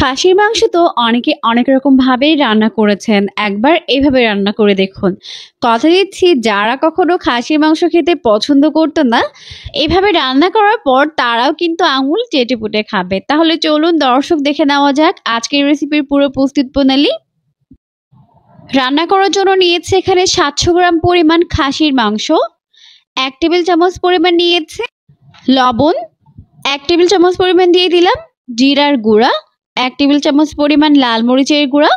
খাসির মাংস তো অনেকে অনেক রকম ভাবেই রান্না করেছেন। একবার এভাবে রান্না করে দেখুন। কথা দিচ্ছি যারা কখনো খাসির মাংস খেতে পছন্দ করতো না, এভাবে রান্না করার পর তারাও কিন্তু আঙুল চেটেপুটে খাবে। তাহলে চলুন দর্শক দেখে নেওয়া যাক আজকের রেসিপির পুরো প্রস্তুত প্রণালী। রান্না করার জন্য নিয়েছে এখানে 700 গ্রাম পরিমাণ খাসির মাংস, 1 টেবিল চামচ পরিমাণ নিয়েছে লবণ, 1 টেবিল চামচ পরিমাণ দিয়ে দিলাম জিরার গুঁড়া, 1 টেবিল চামচ পরিমাণ লাল মরিচের গুঁড়া,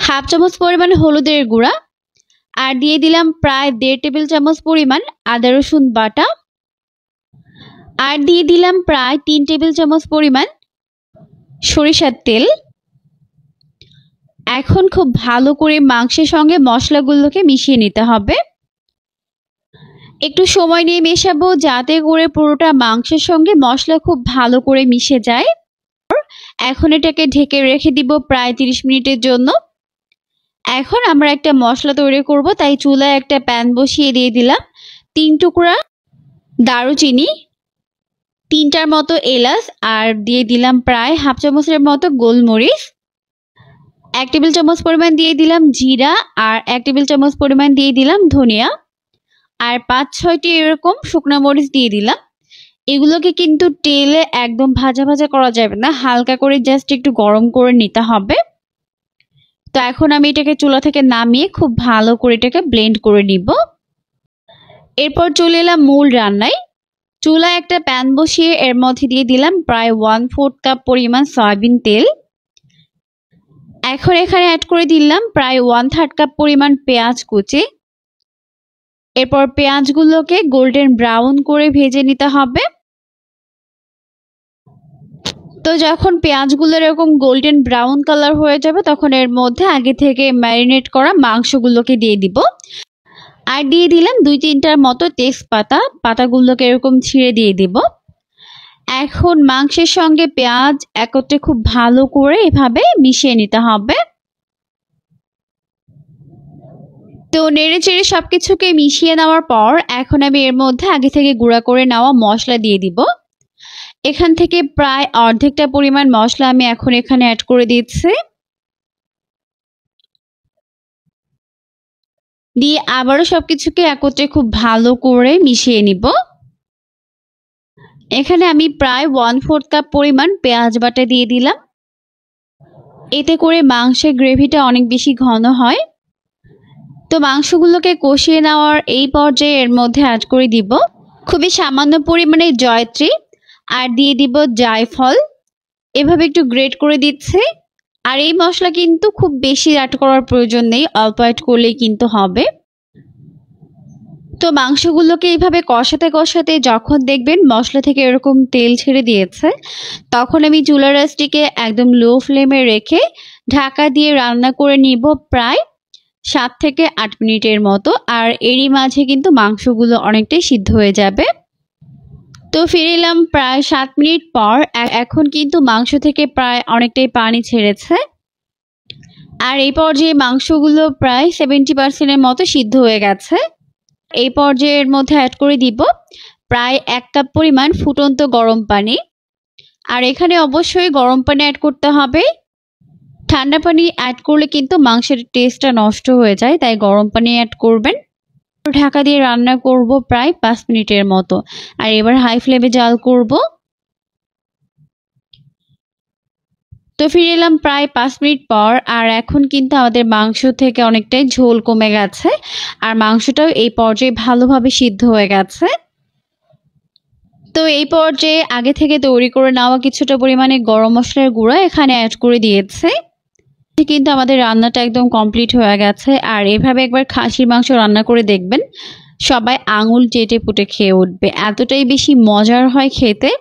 হাফ চামচ পরিমাণ হলুদের গুঁড়া, আর দিয়ে দিলাম প্রায় 1.5 টেবিল চামচ পরিমাণ আদা রসুন বাটা, আর দিয়ে দিলাম প্রায় 3 টেবিল চামচ পরিমাণ সরিষার তেল। এখন খুব ভালো করে মাংসের সঙ্গে মশলাগুলোকে মিশিয়ে নিতে হবে। একটু সময় নিয়ে মেশাবো যাতে করে পুরোটা মাংসের সঙ্গে মশলা খুব ভালো করে মিশে যায়। এখন এটাকে ঢেকে রেখে দিব প্রায় 30 মিনিটের জন্য। এখন আমরা একটা মশলা তৈরি করব, তাই চুলায় একটা প্যান বসিয়ে দিয়ে দিলাম 3 টুকরা দারুচিনি, 3টার মতো এলাচ, আর দিয়ে দিলাম প্রায় হাফ চামচের মতো গোলমরিচ, 1 টেবিল চামচ পরিমাণ দিয়ে দিলাম জিরা, আর 1 টেবিল চামচ পরিমাণ দিয়ে দিলাম ধনিয়া, আর 5-6টি এরকম শুকনো মরিচ দিয়ে দিলাম। এগুলোকে কিন্তু তেলে একদম ভাজা ভাজা করা যাবে না, হালকা করে জাস্ট একটু গরম করে নিতে হবে। তো এখন আমি এটাকে চুলা থেকে নামিয়ে খুব ভালো করে এটাকে ব্লেন্ড করে নিব। এরপর চলে এলাম মূল রান্নায়। চুলায় একটা প্যান বসিয়ে এর মধ্যে দিয়ে দিলাম প্রায় 1/4 কাপ পরিমাণ সয়াবিন তেল। এখন এখানে অ্যাড করে দিলাম প্রায় 1/3 কাপ পরিমাণ পেঁয়াজ কুচি। এরপর পেঁয়াজগুলোকে গোল্ডেন ব্রাউন করে ভেজে নিতে হবে। তো যখন পেঁয়াজগুলো এরকম গোল্ডেন ব্রাউন কালার হয়ে যাবে তখন এর মধ্যে আগে থেকে ম্যারিনেট করা মাংসগুলোকে দিয়ে দিব, আর দিয়ে দিলাম 2-3টার মতো তেজপাতা, পাতাগুলোকে এরকম ছিঁড়ে দিয়ে দিব। এখন মাংসের সঙ্গে পেঁয়াজ একত্রে খুব ভালো করে এভাবে মিশিয়ে নিতে হবে। তো নেড়ে চেড়ে সবকিছুকে মিশিয়ে নেওয়ার পর এখন আমি এর মধ্যে আগে থেকে গুঁড়া করে নেওয়া মশলা দিয়ে দিব। এখান থেকে প্রায় অর্ধেকটা পরিমাণ মশলা আমি এখন এখানে অ্যাড করে দিচ্ছি। দিয়ে আবারও সবকিছুকে একত্রে খুব ভালো করে মিশিয়ে নিব। এখানে আমি প্রায় 1/4 কাপ পরিমাণ পেঁয়াজ বাটা দিয়ে দিলাম। এতে করে মাংসের গ্রেভিটা অনেক বেশি ঘন হয়। তো মাংসগুলোকে কষিয়ে নেওয়ার এই পর্যায়ে এর মধ্যে অ্যাড করে দিব খুবই সামান্য পরিমাণে জয়ত্রী, আর দিয়ে দিব জায়ফল, এভাবে একটু গ্রেট করে দিচ্ছে। আর এই মশলা কিন্তু খুব বেশি অ্যাড করার প্রয়োজন নেই, অল্প অ্যাড করলেই কিন্তু হবে। তো মাংসগুলোকে এইভাবে কষাতে কষাতে যখন দেখবেন মশলা থেকে এরকম তেল ছেড়ে দিয়েছে তখন আমি চুলার আঁচটিকে একদম লো ফ্লেমে রেখে ঢাকা দিয়ে রান্না করে নিব প্রায় 7 থেকে 8 মিনিটের মতো। আর এরই মাঝে কিন্তু মাংসগুলো অনেকটাই সিদ্ধ হয়ে যাবে। তো ফিরে এলাম প্রায় 7 মিনিট পর। এখন কিন্তু মাংস থেকে প্রায় অনেকটাই পানি ছেড়েছে, আর এই পর্যায়ে মাংসগুলো প্রায় 70% মতো সিদ্ধ হয়ে গেছে। এই পর্যায়ের মধ্যে অ্যাড করে দিব প্রায় 1 কাপ পরিমাণ ফুটন্ত গরম পানি। আর এখানে অবশ্যই গরম পানি অ্যাড করতে হবে, ঠান্ডা পানি অ্যাড করলে কিন্তু মাংসের টেস্টটা নষ্ট হয়ে যায়, তাই গরম পানি অ্যাড করবেন। ঢাকা দিয়ে রান্না করব প্রায় 5 মিনিটের মতো, আর এবার হাই ফ্লেমে জাল করব। তো ফিরে এলাম প্রায় 5 মিনিট পর। আর এখন কিন্তু আমাদের মাংস থেকে অনেকটাই ঝোল কমে গেছে, আর মাংসটাও এই পর্যায়ে ভালোভাবে সিদ্ধ হয়ে গেছে। তো এই পর্যায়ে আগে থেকে তৈরি করে নেওয়া কিছুটা পরিমাণে গরম মশলার গুঁড়া এখানে অ্যাড করে দিয়েছে। কিন্তু আমাদের রান্নাটা একদম কমপ্লিট হয়ে গেছে। আর এভাবে একবার খাসির মাংস রান্না করে দেখবেন, সবাই আঙুল চেটে পুটে খেয়ে উঠবে, এতটাই বেশি মজার হয় খেতে।